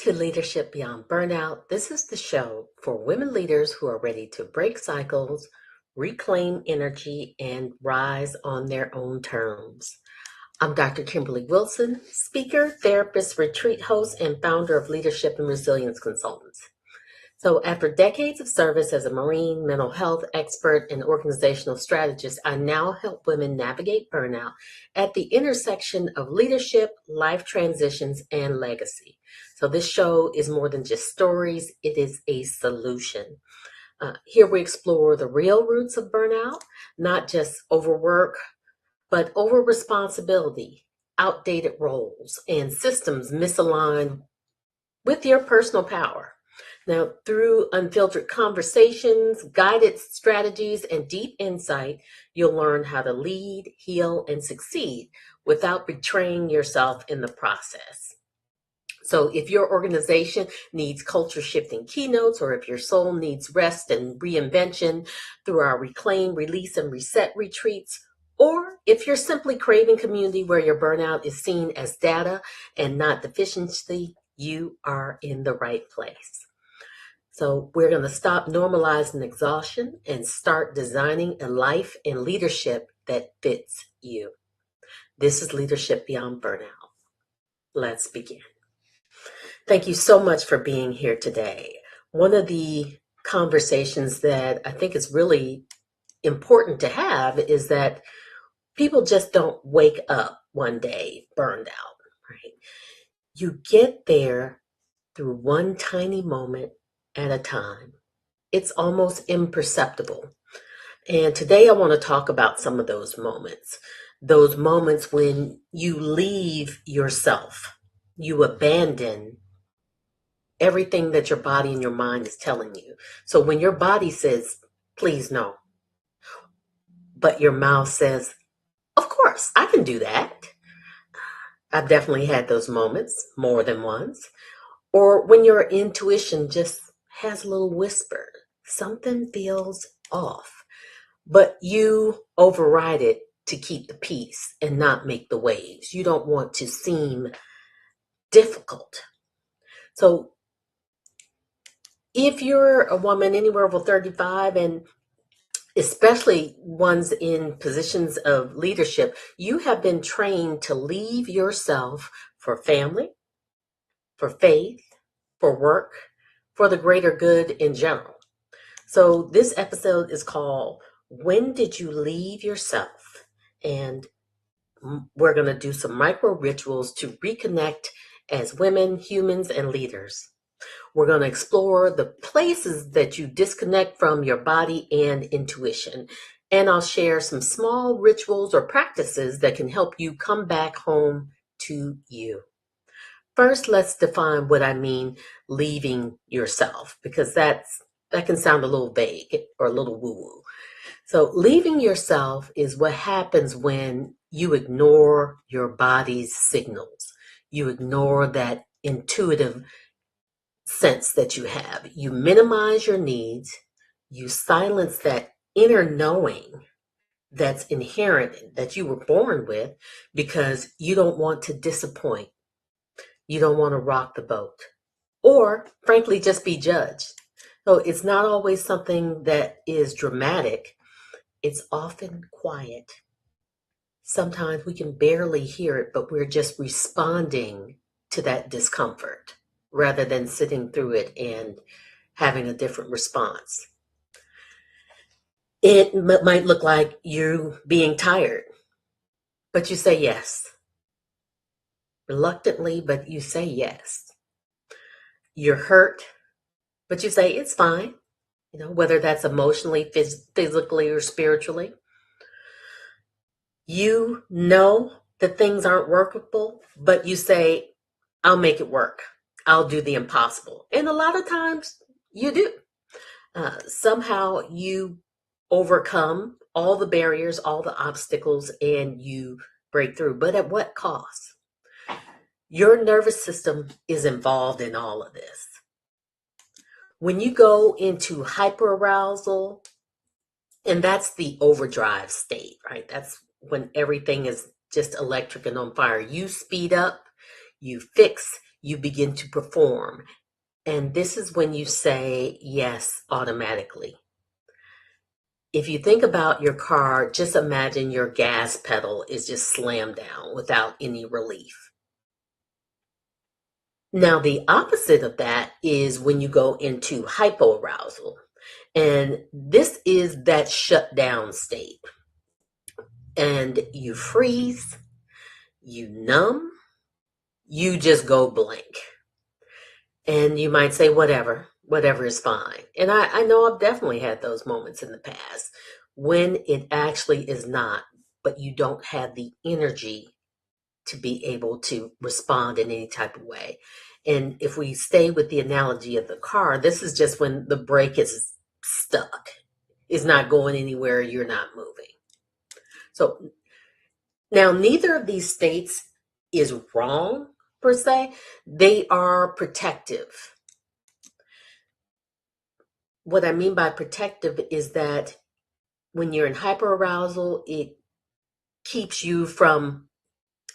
to Leadership Beyond Burnout. This is the show for women leaders who are ready to break cycles, reclaim energy, and rise on their own terms. I'm Dr. Kimberly Wilson, speaker, therapist, retreat host, and founder of Leadership and Resilience Consultants. So after decades of service as a Marine, mental health expert, and organizational strategist, I now help women navigate burnout at the intersection of leadership, life transitions, and legacy. So this show is more than just stories, it is a solution. Here we explore the real roots of burnout, not just overwork, but over responsibility, outdated roles, and systems misaligned with your personal power. Now, through unfiltered conversations, guided strategies, and deep insight, you'll learn how to lead, heal, and succeed without betraying yourself in the process. So if your organization needs culture shifting keynotes, or if your soul needs rest and reinvention through our Reclaim, Release, and Reset retreats, or if you're simply craving community where your burnout is seen as data and not deficiency, you are in the right place. So we're going to stop normalizing exhaustion and start designing a life and leadership that fits you. This is Leadership Beyond Burnout. Let's begin. Thank you so much for being here today. One of the conversations that I think is really important to have is that people just don't wake up one day burned out, right? You get there through one tiny moment at a time. It's almost imperceptible. And today I want to talk about some of those moments when you leave yourself, you abandon everything that your body and your mind is telling you. So when your body says, please no, but your mouth says, of course, I can do that. I've definitely had those moments more than once. Or when your intuition just has a little whisper, something feels off, but you override it to keep the peace and not make the waves. You don't want to seem difficult. So if you're a woman anywhere over 35, and especially ones in positions of leadership, you have been trained to leave yourself for family, for faith, for work, for the greater good in general. So this episode is called When Did You Leave Yourself? And we're going to do some micro rituals to reconnect as women, humans, and leaders. We're going to explore the places that you disconnect from your body and intuition. And I'll share some small rituals or practices that can help you come back home to you. First, let's define what I mean leaving yourself, because that can sound a little vague or a little woo-woo. So leaving yourself is what happens when you ignore your body's signals. You ignore that intuitive sense that you have. You minimize your needs. You silence that inner knowing that's inherent, that you were born with, because you don't want to disappoint. You don't want to rock the boat, or frankly, just be judged. So it's not always something that is dramatic. It's often quiet. Sometimes we can barely hear it, but we're just responding to that discomfort rather than sitting through it and having a different response. It might look like you being tired, but you say yes. Reluctantly, but you say yes. You're hurt, but you say it's fine, whether that's emotionally, physically, or spiritually. You know that things aren't workable, but you say, I'll make it work. I'll do the impossible. And a lot of times you do. Somehow you overcome all the barriers, all the obstacles, and you break through. But at what cost? Your nervous system is involved in all of this. When you go into hyperarousal, and that's the overdrive state, right? That's when everything is just electric and on fire. You speed up, you fix, you begin to perform. And this is when you say yes automatically. If you think about your car, just imagine your gas pedal is just slammed down without any relief. Now, the opposite of that is when you go into hypoarousal. And this is that shutdown state. And you freeze, you numb, you just go blank. And you might say, whatever is fine. And I know I've definitely had those moments in the past when it actually is not, but you don't have the energy to be able to respond in any type of way. And if we stay with the analogy of the car, this is just when the brake is stuck. It's not going anywhere, you're not moving. So now neither of these states is wrong per se. They are protective. What I mean by protective is that when you're in hyperarousal, it keeps you from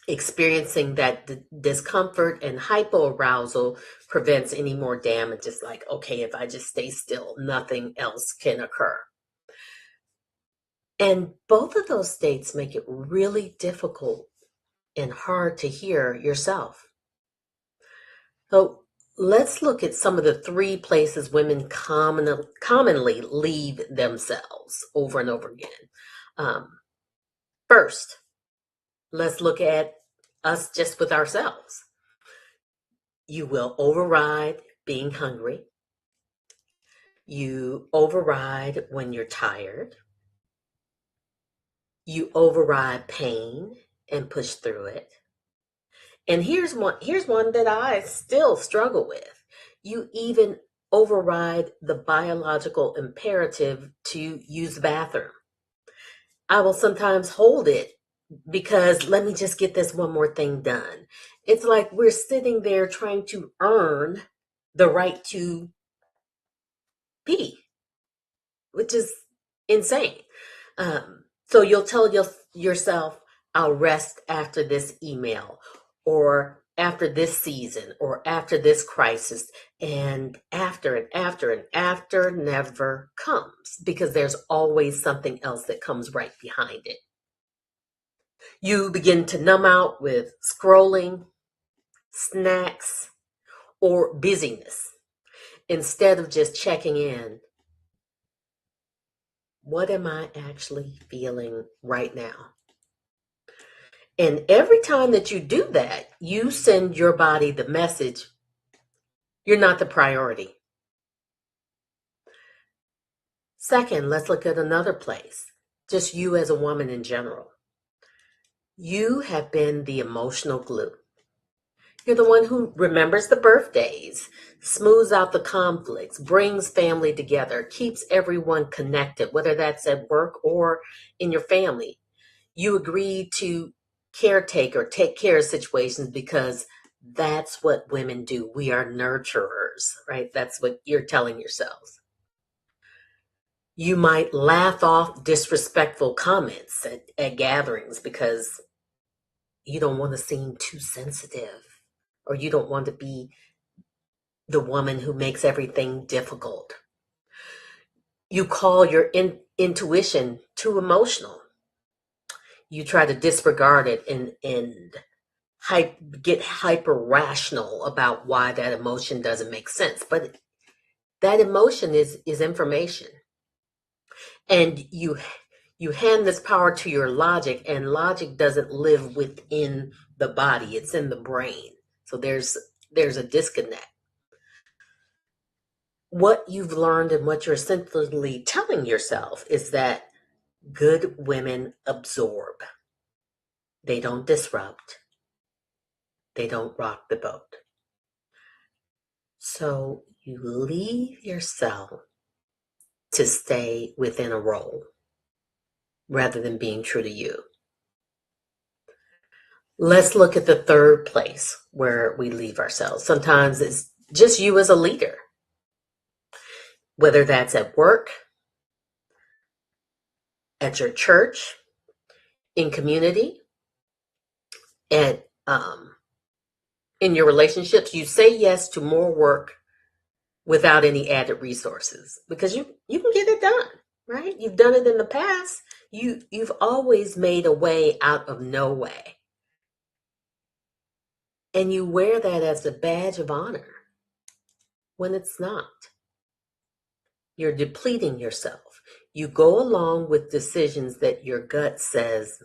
experiencing that discomfort, and hypoarousal prevents any more damage. It's like, okay, if I just stay still, nothing else can occur. And both of those states make it really difficult and hard to hear yourself. So let's look at some of the 3 places women commonly leave themselves over and over again. First, let's look at us just with ourselves. You will override being hungry. You override when you're tired. You override pain and push through it. And here's one that I still struggle with. You even override the biological imperative to use the bathroom. I will sometimes hold it because let me just get this one more thing done. It's like we're sitting there trying to earn the right to pee, which is insane. So you'll tell yourself, I'll rest after this email, or after this season, or after this crisis, and after never comes, because there's always something else that comes right behind it. You begin to numb out with scrolling, snacks, or busyness instead of just checking in. What am I actually feeling right now? And every time that you do that, you send your body the message, you're not the priority. Second, let's look at another place, just you as a woman in general. You have been the emotional glue. You're the one who remembers the birthdays, smooths out the conflicts, brings family together, keeps everyone connected, whether that's at work or in your family. You agree to caretake or take care of situations because that's what women do. We are nurturers, right? That's what you're telling yourselves. You might laugh off disrespectful comments at gatherings because you don't want to seem too sensitive, or you don't want to be the woman who makes everything difficult. You call your intuition too emotional. You try to disregard it and get hyper rational about why that emotion doesn't make sense. But that emotion is information. And you hand this power to your logic, and logic doesn't live within the body, it's in the brain. So there's a disconnect. What you've learned and what you're essentially telling yourself is that good women absorb. They don't disrupt. They don't rock the boat. So you leave yourself to stay within a role rather than being true to you. Let's look at the third place where we leave ourselves. Sometimes it's just you as a leader, whether that's at work, at your church, in community, at in your relationships, you say yes to more work without any added resources because you can get it done, right? You've done it in the past. You've always made a way out of no way. And you wear that as a badge of honor when it's not. You're depleting yourself. You go along with decisions that your gut says,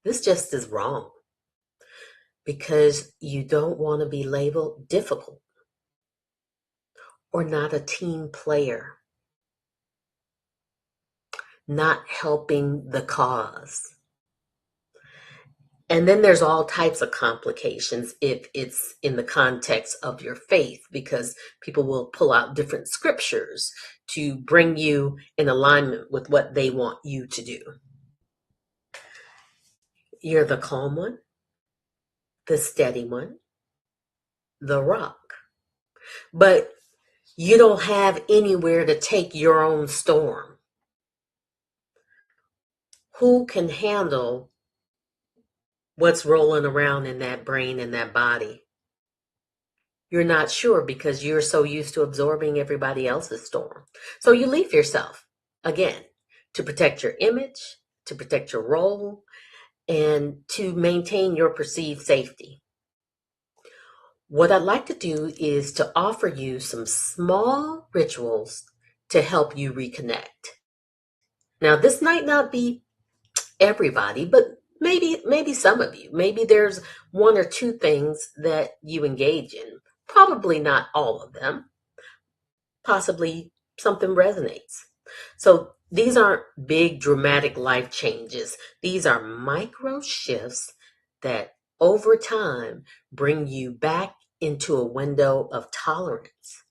this just is wrong, because you don't want to be labeled difficult or not a team player, not helping the cause. And then there's all types of complications if it's in the context of your faith, because people will pull out different scriptures to bring you in alignment with what they want you to do. You're the calm one, the steady one, the rock. But you don't have anywhere to take your own storm. Who can handle what's rolling around in that brain and that body? You're not sure because you're so used to absorbing everybody else's storm. So you leave yourself, again, to protect your image, to protect your role, and to maintain your perceived safety. What I'd like to do is to offer you some small rituals to help you reconnect. Now, this might not be everybody, but maybe some of you. Maybe there's one or two things that you engage in. Probably not all of them. Possibly something resonates. So these aren't big dramatic life changes. These are micro shifts that over time bring you back into a window of tolerance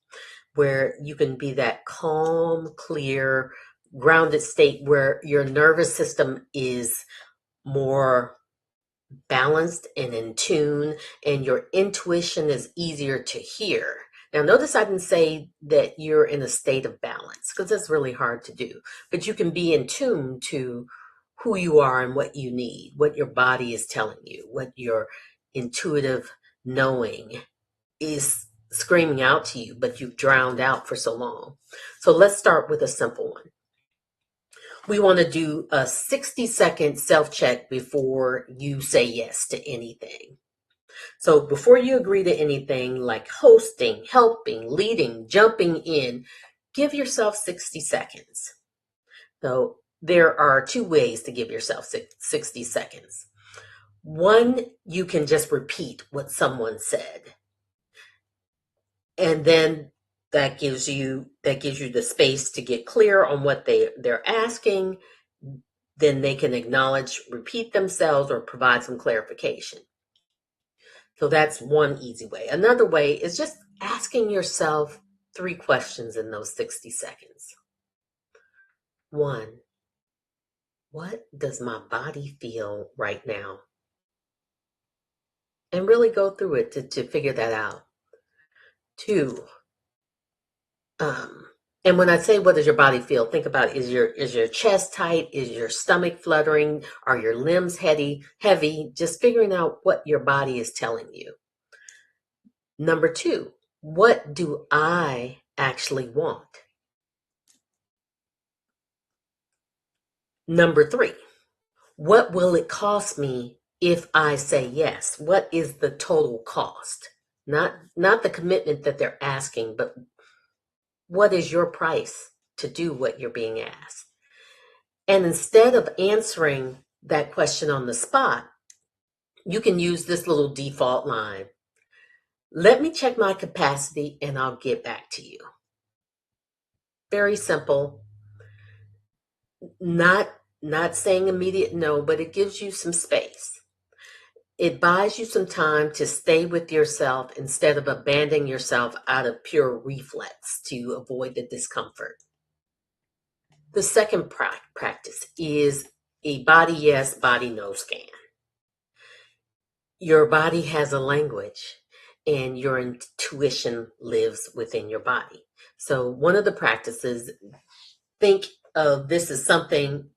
where you can be that calm, clear, grounded state where your nervous system is more balanced and in tune, and your intuition is easier to hear. Now, notice I didn't say that you're in a state of balance because that's really hard to do, but you can be in tune to who you are and what you need, what your body is telling you, what your intuitive knowing is screaming out to you, but you've drowned out for so long. So let's start with a simple one. We want to do a 60-second self-check before you say yes to anything. So before you agree to anything like hosting, helping, leading, jumping in, give yourself 60 seconds. So there are two ways to give yourself 60 seconds. One, you can just repeat what someone said. And then that gives you the space to get clear on what they're asking. Then they can acknowledge, repeat themselves, or provide some clarification. So that's one easy way. Another way is just asking yourself 3 questions in those 60 seconds. 1, what does my body feel right now? And really go through it to figure that out. 2, and when I say what does your body feel, think about is your chest tight? Is your stomach fluttering? Are your limbs heavy? Just figuring out what your body is telling you. Number 2, what do I actually want? Number 3, what will it cost me if I say yes? What is the total cost? Not the commitment that they're asking, but what is your price to do what you're being asked? And instead of answering that question on the spot, you can use this little default line. Let me check my capacity and I'll get back to you. Very simple. Not saying immediate no, but it gives you some space. It buys you some time to stay with yourself instead of abandoning yourself out of pure reflex to avoid the discomfort. The second practice is a body yes, body no scan. Your body has a language and your intuition lives within your body. So one of the practices, think of something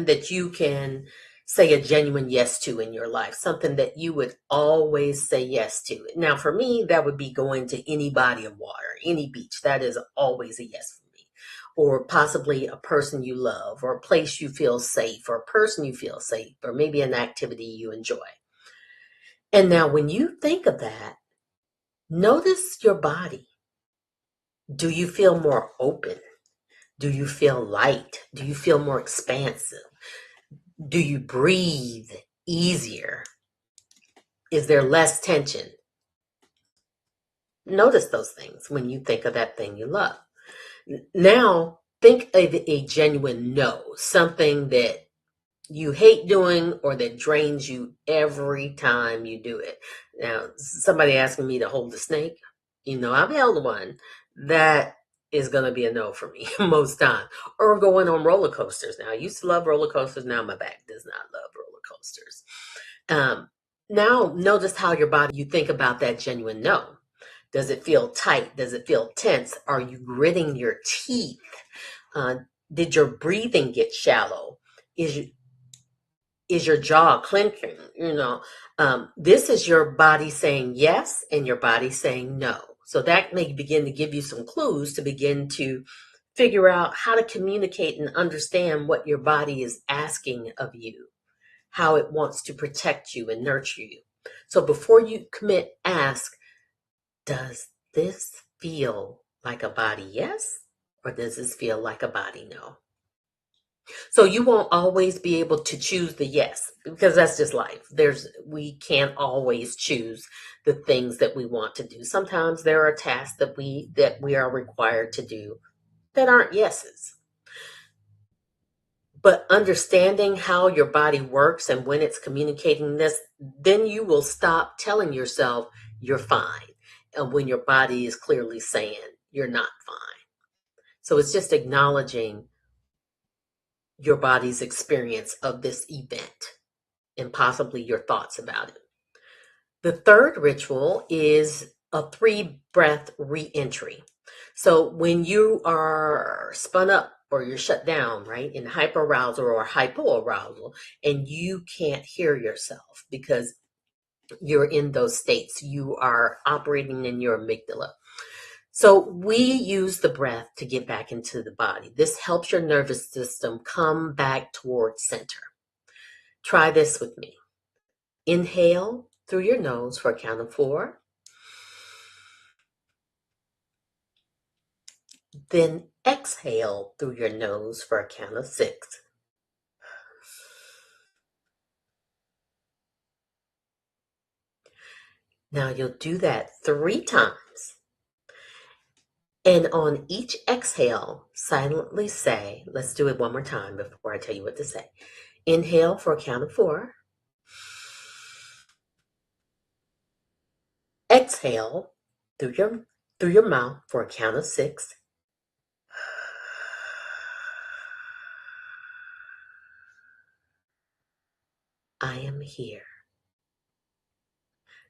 that you can say a genuine yes to in your life, something that you would always say yes to. Now, for me, that would be going to any body of water, any beach. That is always a yes for me. Or possibly a person you love, or a place you feel safe, or a person you feel safe, or maybe an activity you enjoy. And now, when you think of that, notice your body. Do you feel more open? Do you feel light? Do you feel more expansive? Do you breathe easier? Is there less tension? Notice those things when you think of that thing you love. Now, think of a genuine no, something that you hate doing or that drains you every time you do it. Now, somebody asking me to hold a snake, I've held one. That is going to be a no for me most time. Or going on roller coasters. Now, I used to love roller coasters. Now my back does not love roller coasters. Now, notice how your body, you think about that genuine no. Does it feel tight? Does it feel tense? Are you gritting your teeth? Did your breathing get shallow? Is your jaw clenching? This is your body saying yes and your body saying no. So that may begin to give you some clues to begin to figure out how to communicate and understand what your body is asking of you, how it wants to protect you and nurture you. So before you commit, ask, does this feel like a body yes? Or does this feel like a body no? So you won't always be able to choose the yes, because that's just life. We can't always choose the things that we want to do. Sometimes there are tasks that we are required to do that aren't yeses. But understanding how your body works and when it's communicating this, then you will stop telling yourself you're fine. And when your body is clearly saying you're not fine. So it's just acknowledging your body's experience of this event and possibly your thoughts about it. The third ritual is a 3-breath re-entry. So when you are spun up or you're shut down, right, in hyperarousal or hypoarousal, and you can't hear yourself because you're in those states, you are operating in your amygdala. So we use the breath to get back into the body. This helps your nervous system come back towards center. Try this with me. Inhale through your nose for a count of 4. Then exhale through your nose for a count of 6. Now you'll do that 3 times. And on each exhale, silently say, let's do it one more time before I tell you what to say. Inhale for a count of 4. Exhale through your mouth for a count of 6. I am here.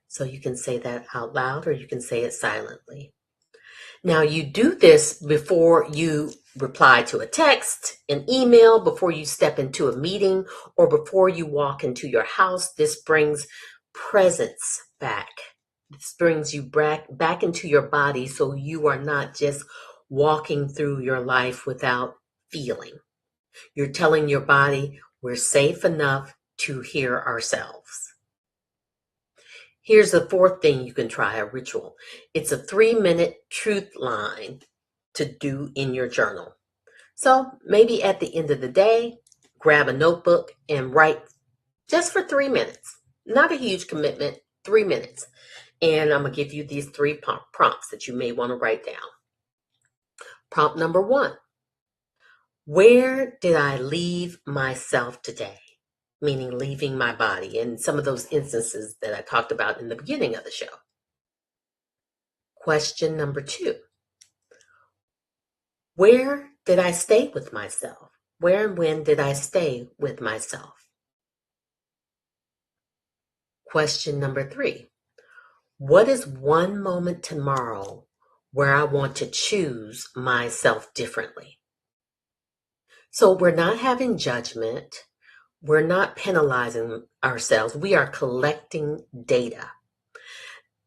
So you can say that out loud or you can say it silently. Now you do this before you reply to a text, an email, before you step into a meeting, or before you walk into your house. This brings presence back. This brings you back into your body so you are not just walking through your life without feeling. You're telling your body, we're safe enough to hear ourselves. Here's the 4th thing you can try, a ritual. It's a 3-minute truth line to do in your journal. So maybe at the end of the day, grab a notebook and write just for 3 minutes. Not a huge commitment, 3 minutes. And I'm going to give you these 3 prompts that you may want to write down. Prompt number 1. Where did I leave myself today? Meaning leaving my body, and some of those instances that I talked about in the beginning of the show. Question number 2. Where did I stay with myself? Where and when did I stay with myself? Question number 3. What is one moment tomorrow where I want to choose myself differently? So we're not having judgment. We're not penalizing ourselves. We are collecting data.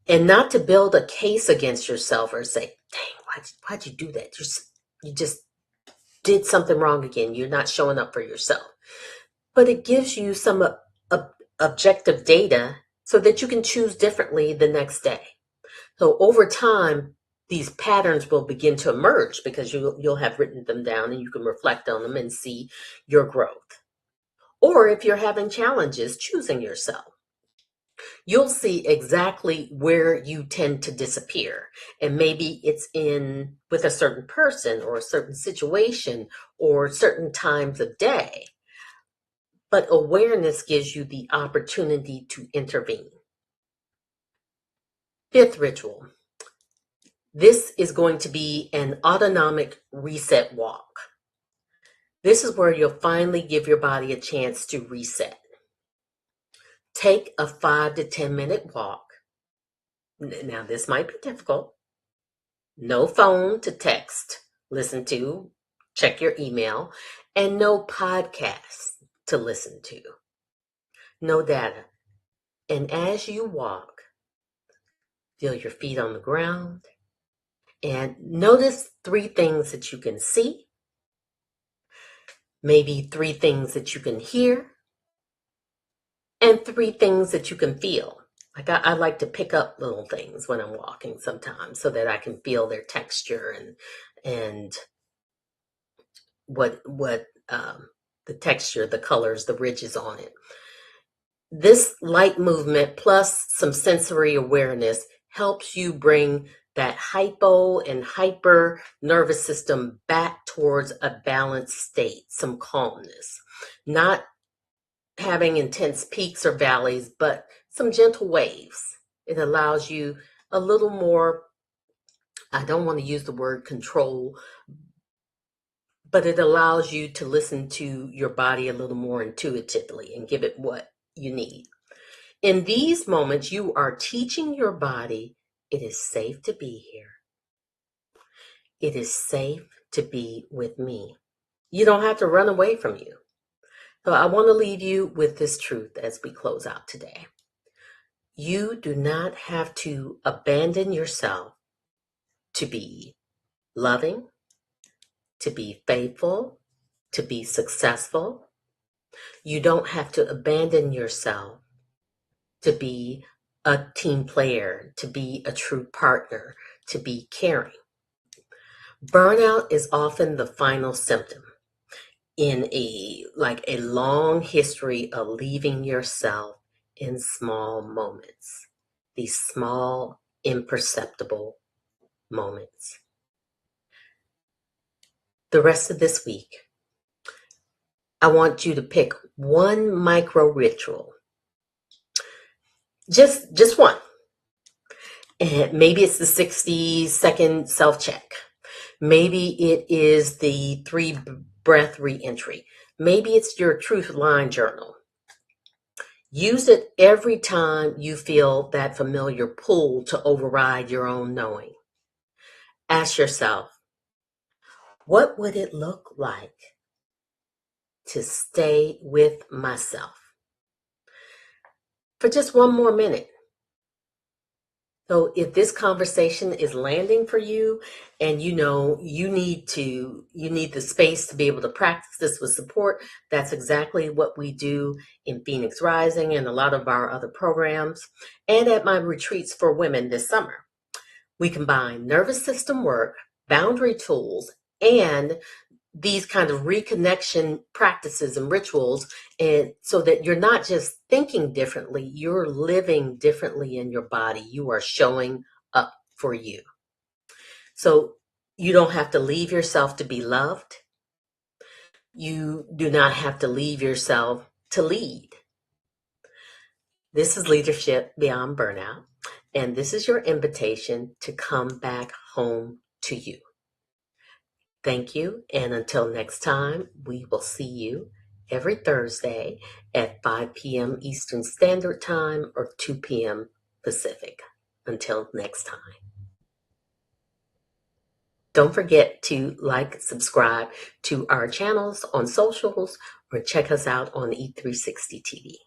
And not to build a case against yourself or say, dang, why'd you do that? You just did something wrong again. You're not showing up for yourself. But it gives you some objective data so that you can choose differently the next day. So over time, these patterns will begin to emerge because you'll have written them down and you can reflect on them and see your growth. Or if you're having challenges choosing yourself, you'll see exactly where you tend to disappear. And maybe it's with a certain person or a certain situation or certain times of day. But awareness gives you the opportunity to intervene. Fifth ritual. This is going to be an autonomic reset walk. This is where you'll finally give your body a chance to reset. Take a 5 to 10 minute walk. Now, this might be difficult. No phone to text, listen to, check your email, and no podcasts to listen to. No data. And as you walk, feel your feet on the ground and notice 3 things that you can see, maybe 3 things that you can hear, and 3 things that you can feel. Like I like to pick up little things when I'm walking sometimes so that I can feel their texture and what the texture, the colors, the ridges on it. This light movement plus some sensory awareness helps you bring that hypo and hyper nervous system back towards a balanced state, some calmness. Not having intense peaks or valleys, but some gentle waves. It allows you a little more, I don't want to use the word control, but it allows you to listen to your body a little more intuitively and give it what you need. In these moments, you are teaching your body it is safe to be here. It is safe to be with me. You don't have to run away from you. So I want to leave you with this truth as we close out today. You do not have to abandon yourself to be loving, to be faithful, to be successful. You don't have to abandon yourself to be a team player, to be a true partner, to be caring. Burnout is often the final symptom in a long history of leaving yourself in small moments, these small, imperceptible moments. The rest of this week, I want you to pick one micro ritual, just one. And maybe it's the 60-second self-check. Maybe it is the 3 breath re-entry. Maybe it's your truth line journal. Use it every time you feel that familiar pull to override your own knowing. Ask yourself, what would it look like to stay with myself for just one more minute? So if this conversation is landing for you and you need the space to be able to practice this with support, that's exactly what we do in Phoenix Rising and a lot of our other programs and at my retreats for women this summer. We combine nervous system work, boundary tools, and these kind of reconnection practices and rituals, and so that you're not just thinking differently, you're living differently in your body. You are showing up for you. So you don't have to leave yourself to be loved. You do not have to leave yourself to lead. This is Leadership Beyond Burnout, and this is your invitation to come back home to you. Thank you, and until next time, we will see you every Thursday at 5 p.m. Eastern Standard Time or 2 p.m. Pacific. Until next time. Don't forget to like, subscribe to our channels on socials, or check us out on E360 TV.